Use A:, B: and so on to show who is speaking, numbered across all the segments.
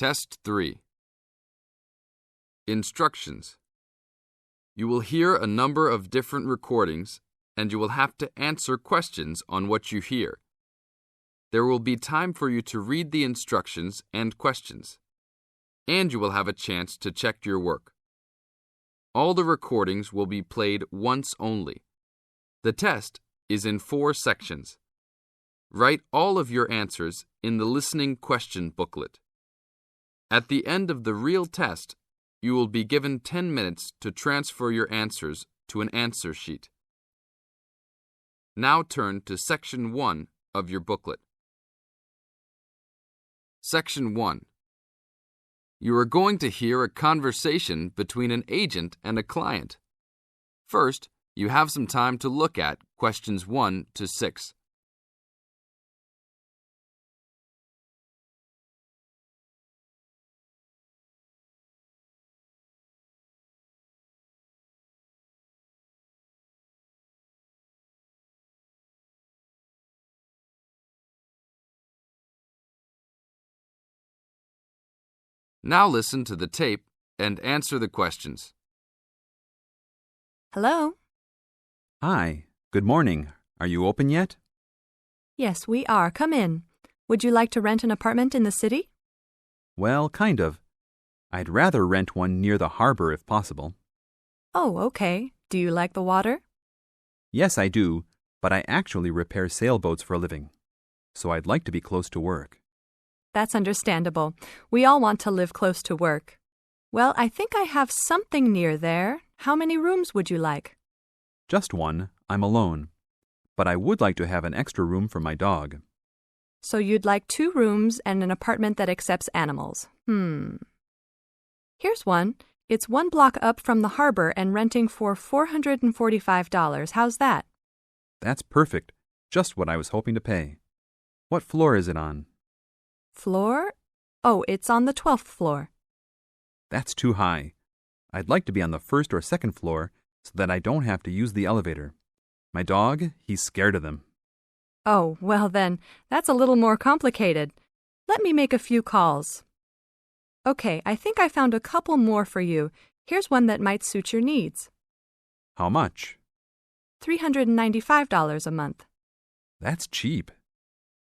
A: Test 3. Instructions. You will hear a number of different recordings, and you will have to answer questions on what you hear. There will be time for you to read the instructions and questions, and you will have a chance to check your work. All the recordings will be played once only. The test is in 4 sections. Write all of your answers in the listening question booklet. At the end of the real test, you will be given 10 minutes to transfer your answers to an answer sheet. Now turn to Section 1 of your booklet. Section 1. You are going to hear a conversation between an agent and a client. First, you have some time to look at questions 1 to 6. Now listen to the tape and answer the questions.
B: Hello?
C: Hi, good morning. Are you open yet?
B: Yes, we are. Come in. Would you like to rent an apartment in the city?
C: Well, kind of. I'd rather rent one near the harbor if possible.
B: Oh, okay. Do you like the water?
C: Yes, I do, but I actually repair sailboats for a living, so I'd like to be close to work.
B: That's understandable. We all want to live close to work. Well, I think I have something near there. How many rooms would you like?
C: Just one. I'm alone. But I would like to have an extra room for my dog.
B: So you'd like 2 rooms and an apartment that accepts animals. Here's one. It's 1 block up from the harbor and renting for $445. How's that?
C: That's perfect. Just what I was hoping to pay. What floor is it on?
B: Floor? Oh, it's on the 12th floor.
C: That's too high. I'd like to be on the 1st or 2nd floor so that I don't have to use the elevator. My dog, he's scared of them.
B: Oh, well then, that's a little more complicated. Let me make a few calls. Okay, I think I found a couple more for you. Here's one that might suit your needs.
C: How much?
B: $395 a month.
C: That's cheap.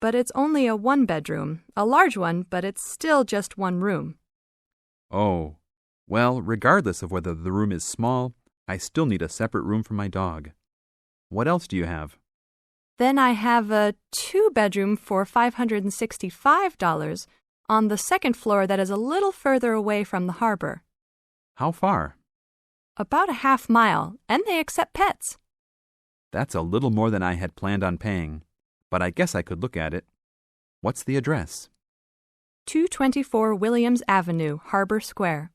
B: But it's only a 1-bedroom, a large one, but it's still just 1 room.
C: Oh, well, regardless of whether the room is small, I still need a separate room for my dog. What else do you have?
B: Then I have a 2-bedroom for $565 on the 2nd floor that is a little further away from the harbor.
C: How far?
B: About a half mile, and they accept pets.
C: That's a little more than I had planned on paying, but I guess I could look at it. What's the address?
B: 224 Williams Avenue, Harbor Square.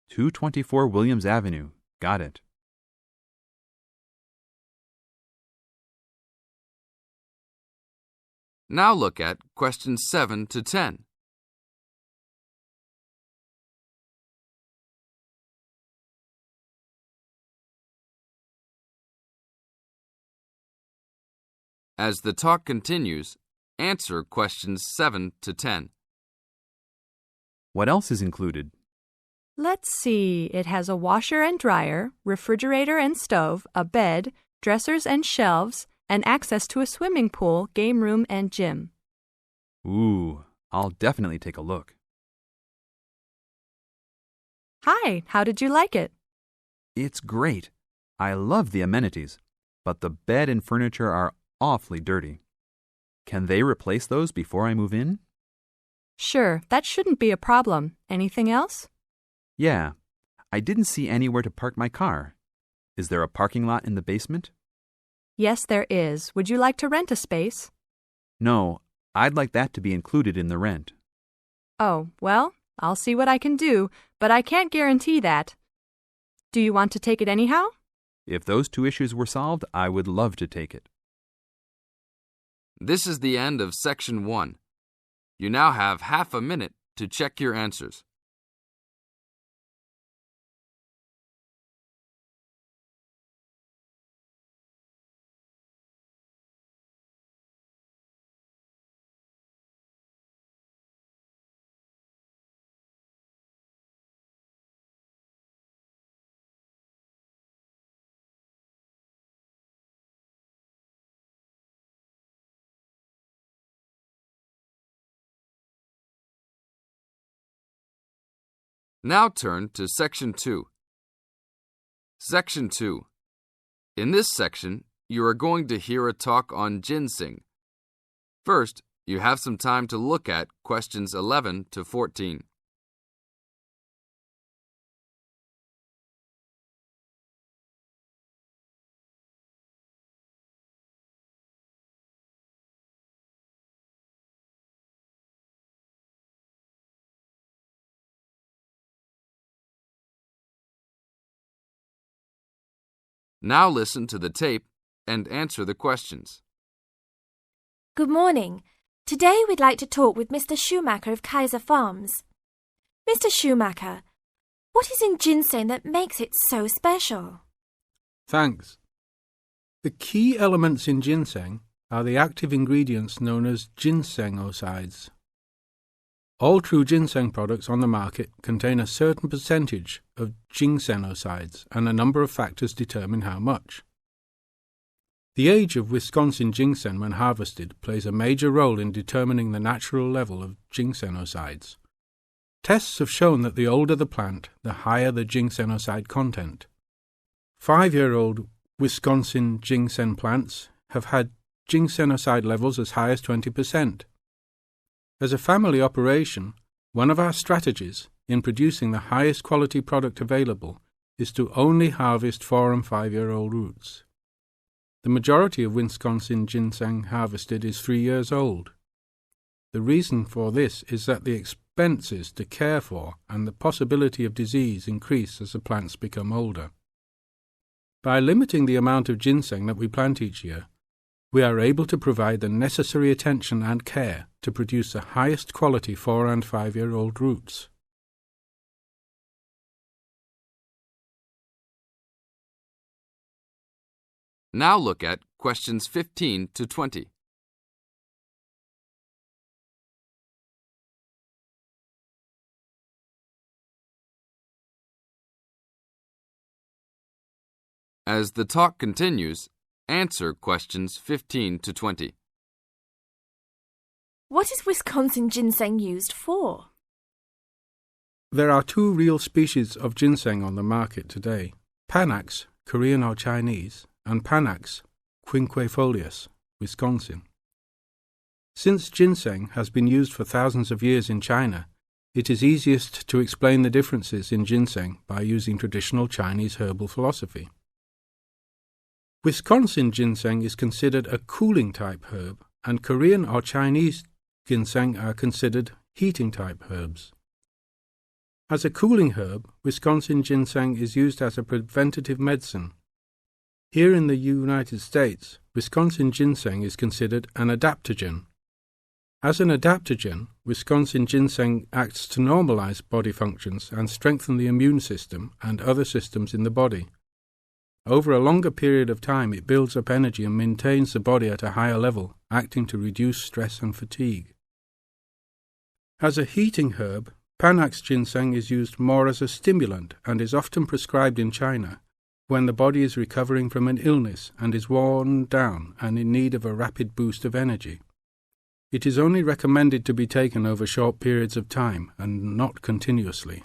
C: 224 Williams Avenue. Got it.
A: Now look at questions 7 to 10. As the talk continues, answer questions 7 to 10.
C: What else is included?
B: Let's see, it has a washer and dryer, refrigerator and stove, a bed, dressers and shelves, and access to a swimming pool, game room, and gym.
C: Ooh, I'll definitely take a look.
B: Hi, how did you like it?
C: It's great. I love the amenities, but the bed and furniture are awfully dirty. Can they replace those before I move in?
B: Sure, that shouldn't be a problem. Anything else?
C: Yeah, I didn't see anywhere to park my car. Is there a parking lot in the basement?
B: Yes, there is. Would you like to rent a space?
C: No, I'd like that to be included in the rent.
B: Oh, well, I'll see what I can do, but I can't guarantee that. Do you want to take it anyhow?
C: If those 2 issues were solved, I would love to take it.
A: This is the end of Section 1. You now have half a minute to check your answers. Now turn to Section 2. Section 2. In this section, you are going to hear a talk on ginseng. First, you have some time to look at questions 11 to 14. Now listen to the tape and answer the questions.
D: Good morning. Today we'd like to talk with Mr. Schumacher of Kaiser Farms. Mr. Schumacher, what is in ginseng that makes it so special?
E: Thanks. The key elements in ginseng are the active ingredients known as ginsenosides. All true ginseng products on the market contain a certain percentage of ginsenosides, and a number of factors determine how much. The age of Wisconsin ginseng when harvested plays a major role in determining the natural level of ginsenosides. Tests have shown that the older the plant, the higher the ginsenoside content. 5-year-old Wisconsin ginseng plants have had ginsenoside levels as high as 20%. As a family operation, one of our strategies in producing the highest quality product available is to only harvest 4- and 5-year-old roots. The majority of Wisconsin ginseng harvested is 3 years old. The reason for this is that the expenses to care for and the possibility of disease increase as the plants become older. By limiting the amount of ginseng that we plant each year, we are able to provide the necessary attention and care to produce the highest quality 4- and 5-year-old roots.
A: Now look at questions 15 to 20. As the talk continues, answer questions 15 to 20.
D: What is Wisconsin ginseng used for?
E: There are 2 real species of ginseng on the market today: Panax, Korean or Chinese, and Panax quinquefolius, Wisconsin. Since ginseng has been used for thousands of years in China, it is easiest to explain the differences in ginseng by using traditional Chinese herbal philosophy. Wisconsin ginseng is considered a cooling type herb, and Korean or Chinese ginseng are considered heating type herbs. As a cooling herb, Wisconsin ginseng is used as a preventative medicine. Here in the United States, Wisconsin ginseng is considered an adaptogen. As an adaptogen, Wisconsin ginseng acts to normalize body functions and strengthen the immune system and other systems in the body. Over a longer period of time, it builds up energy and maintains the body at a higher level, acting to reduce stress and fatigue. As a heating herb, Panax ginseng is used more as a stimulant and is often prescribed in China when the body is recovering from an illness and is worn down and in need of a rapid boost of energy. It is only recommended to be taken over short periods of time and not continuously.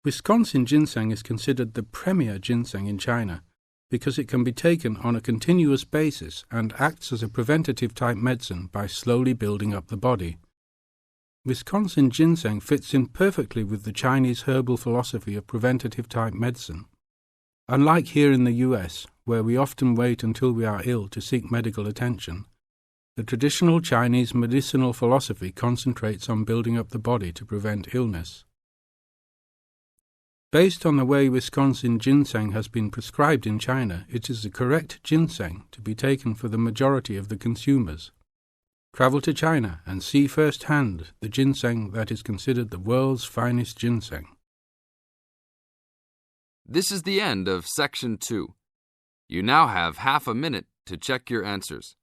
E: Wisconsin ginseng is considered the premier ginseng in China because it can be taken on a continuous basis and acts as a preventative type medicine by slowly building up the body. Wisconsin ginseng fits in perfectly with the Chinese herbal philosophy of preventative type medicine. Unlike here in the US, where we often wait until we are ill to seek medical attention, the traditional Chinese medicinal philosophy concentrates on building up the body to prevent illness. Based on the way Wisconsin ginseng has been prescribed in China, it is the correct ginseng to be taken for the majority of the consumers. Travel to China and see firsthand the ginseng that is considered the world's finest ginseng.
A: This is the end of Section 2. You now have half a minute to check your answers.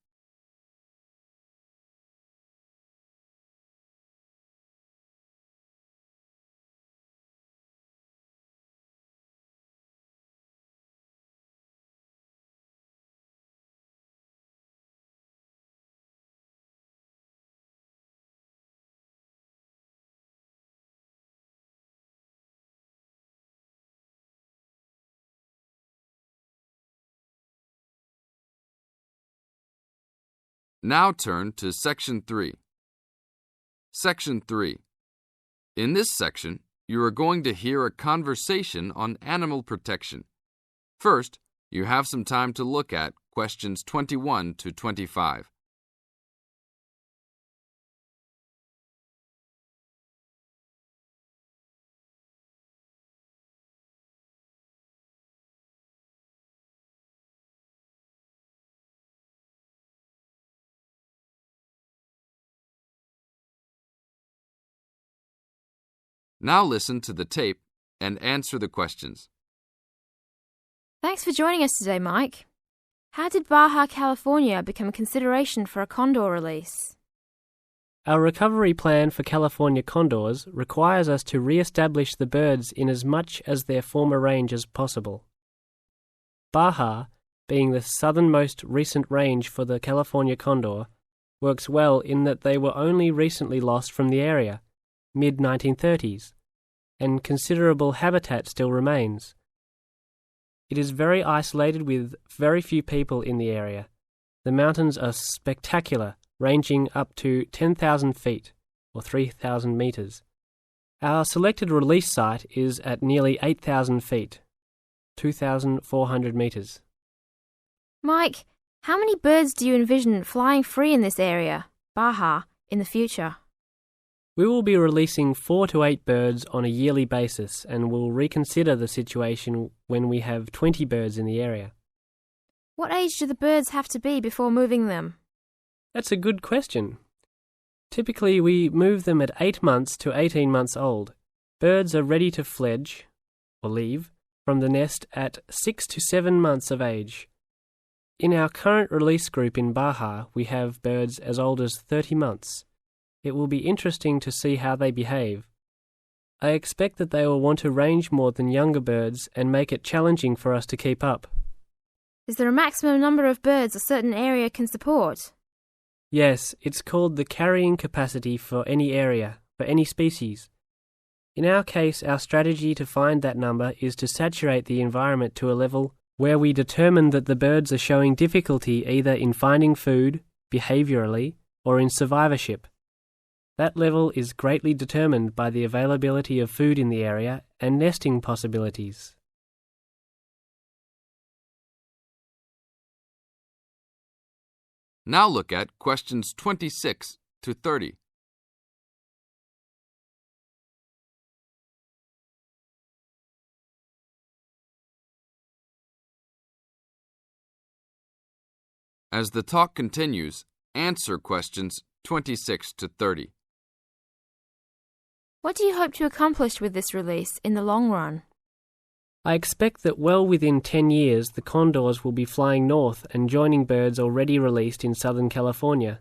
A: Now turn to Section 3. Section 3. In this section, you are going to hear a conversation on animal protection. First, you have some time to look at questions 21 to 25. Now listen to the tape and answer the questions.
D: Thanks for joining us today, Mike. How did Baja California become a consideration for a condor release?
F: Our recovery plan for California condors requires us to re-establish the birds in as much as their former range as possible. Baja, being the southernmost recent range for the California condor, works well in that they were only recently lost from the area, mid-1930s, and considerable habitat still remains. It is very isolated with very few people in the area. The mountains are spectacular, ranging up to 10,000 feet, or 3,000 meters. Our selected release site is at nearly 8,000 feet, 2,400 meters.
D: Mike, how many birds do you envision flying free in this area, Baja, in the future?
F: We will be releasing 4 to 8 birds on a yearly basis and will reconsider the situation when we have 20 birds in the area.
D: What age do the birds have to be before moving them?
F: That's a good question. Typically, we move them at 8 months to 18 months old. Birds are ready to fledge, or leave, from the nest at 6 to 7 months of age. In our current release group in Baja, we have birds as old as 30 months. It will be interesting to see how they behave. I expect that they will want to range more than younger birds and make it challenging for us to keep up.
D: Is there a maximum number of birds a certain area can support?
F: Yes, it's called the carrying capacity for any area, for any species. In our case, our strategy to find that number is to saturate the environment to a level where we determine that the birds are showing difficulty either in finding food, behaviorally, or in survivorship. That level is greatly determined by the availability of food in the area and nesting possibilities.
A: Now look at questions 26 to 30. As the talk continues, answer questions 26 to 30.
D: What do you hope to accomplish with this release in the long run?
F: I expect that well within 10 years the condors will be flying north and joining birds already released in Southern California.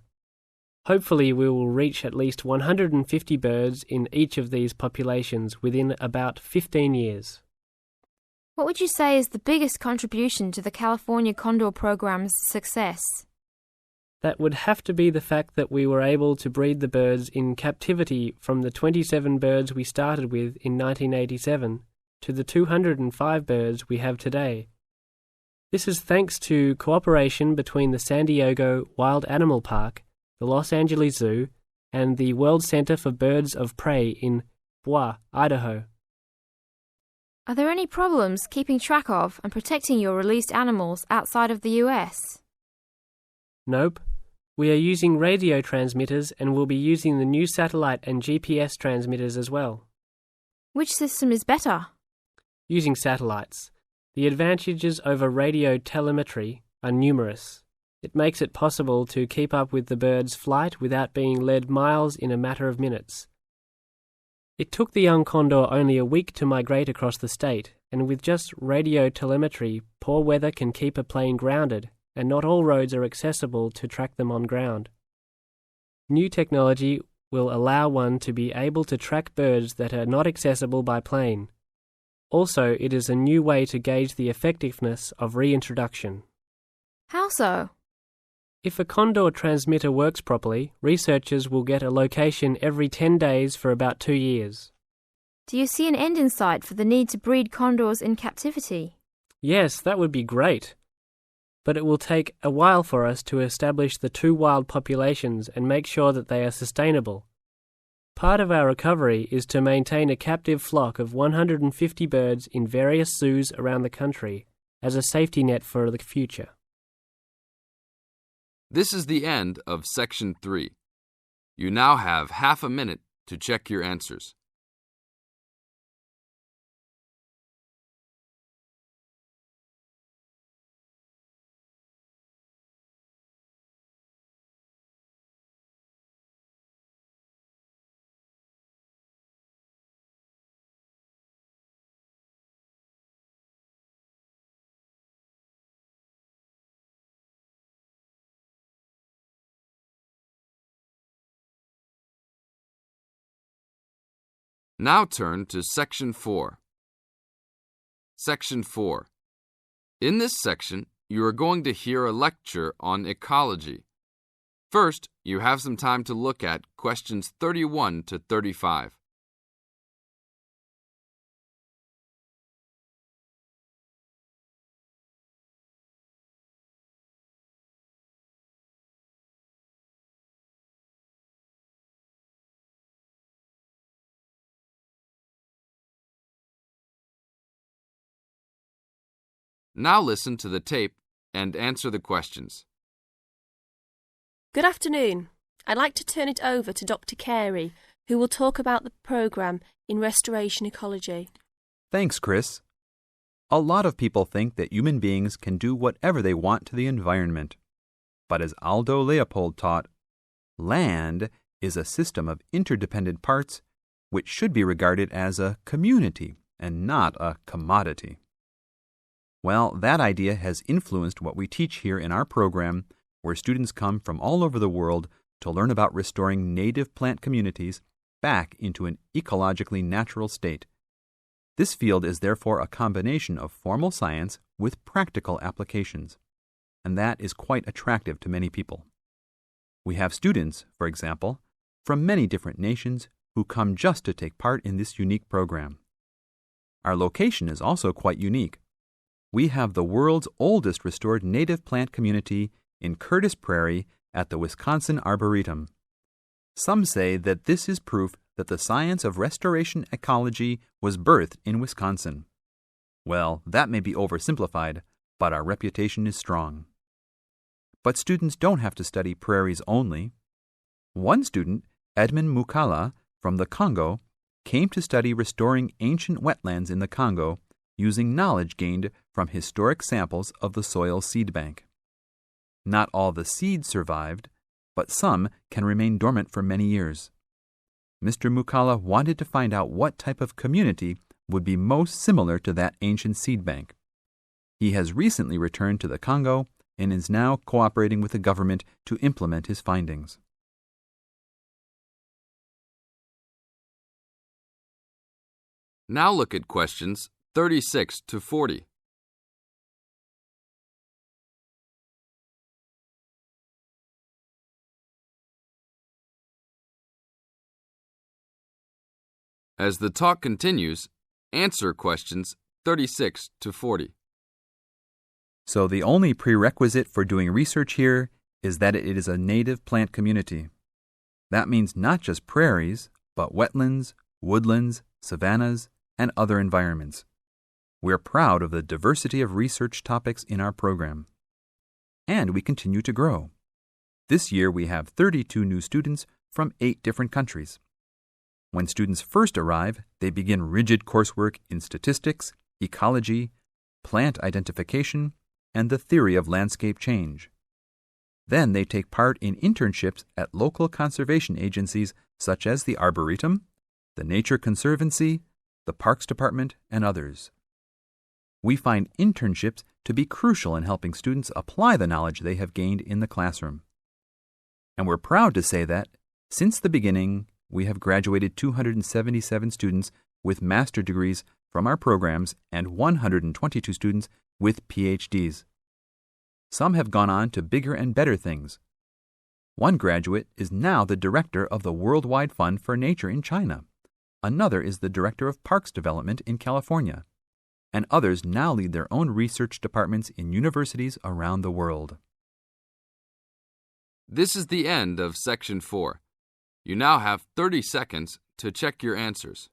F: Hopefully we will reach at least 150 birds in each of these populations within about 15 years.
D: What would you say is the biggest contribution to the California Condor program's success?
F: That would have to be the fact that we were able to breed the birds in captivity from the 27 birds we started with in 1987 to the 205 birds we have today. This is thanks to cooperation between the San Diego Wild Animal Park, the Los Angeles Zoo, and the World Center for Birds of Prey in Boise, Idaho.
D: Are there any problems keeping track of and protecting your released animals outside of the US?
F: Nope. We are using radio transmitters and will be using the new satellite and GPS transmitters as well.
D: Which system is better?
F: Using satellites. The advantages over radio telemetry are numerous. It makes it possible to keep up with the bird's flight without being led miles in a matter of minutes. It took the young condor only a week to migrate across the state, and with just radio telemetry, poor weather can keep a plane grounded, and not all roads are accessible to track them on ground. New technology will allow one to be able to track birds that are not accessible by plane. Also, it is a new way to gauge the effectiveness of reintroduction.
D: How so?
F: If a condor transmitter works properly, researchers will get a location every 10 days for about 2 years.
D: Do you see an end in sight for the need to breed condors in captivity?
F: Yes, that would be great. but it will take a while for us to establish the two wild populations and make sure that they are sustainable. Part of our recovery is to maintain a captive flock of 150 birds in various zoos around the country as a safety net for the future.
A: This is the end of Section 3. You now have half a minute to check your answers. Now turn to Section 4. Section 4. In this section, you are going to hear a lecture on ecology. First, you have some time to look at questions 31 to 35. Now listen to the tape and answer the questions.
G: Good afternoon. I'd like to turn it over to Dr. Carey, who will talk about the programme in restoration ecology.
C: Thanks, Chris. A lot of people think that human beings can do whatever they want to the environment. But as Aldo Leopold taught, land is a system of interdependent parts which should be regarded as a community and not a commodity. Well, that idea has influenced what we teach here in our program, where students come from all over the world to learn about restoring native plant communities back into an ecologically natural state. This field is therefore a combination of formal science with practical applications, and that is quite attractive to many people. We have students, for example, from many different nations who come just to take part in this unique program. Our location is also quite unique. We have the world's oldest restored native plant community in Curtis Prairie at the Wisconsin Arboretum. Some say that this is proof that the science of restoration ecology was birthed in Wisconsin. Well, that may be oversimplified, but our reputation is strong. But students don't have to study prairies only. One student, Edmund Mukala from the Congo, came to study restoring ancient wetlands in the Congo using knowledge gained from historic samples of the soil seed bank. Not all the seeds survived, but some can remain dormant for many years. Mr. Mukala wanted to find out what type of community would be most similar to that ancient seed bank. He has recently returned to the Congo and is now cooperating with the government to implement his findings.
A: Now look at questions 36 to 40. As the talk continues, answer questions 36 to 40.
C: So the only prerequisite for doing research here is that it is a native plant community. That means not just prairies, but wetlands, woodlands, savannas, and other environments. We're proud of the diversity of research topics in our program. And we continue to grow. This year we have 32 new students from 8 different countries. When students first arrive, they begin rigid coursework in statistics, ecology, plant identification, and the theory of landscape change. Then they take part in internships at local conservation agencies such as the Arboretum, the Nature Conservancy, the Parks Department, and others. We find internships to be crucial in helping students apply the knowledge they have gained in the classroom. And we're proud to say that, since the beginning, we have graduated 277 students with master degrees from our programs and 122 students with PhDs. Some have gone on to bigger and better things. One graduate is now the director of the Worldwide Fund for Nature in China. Another is the director of Parks Development in California. and others now lead their own research departments in universities around the world.
A: This is the end of Section 4. You now have 30 seconds to check your answers.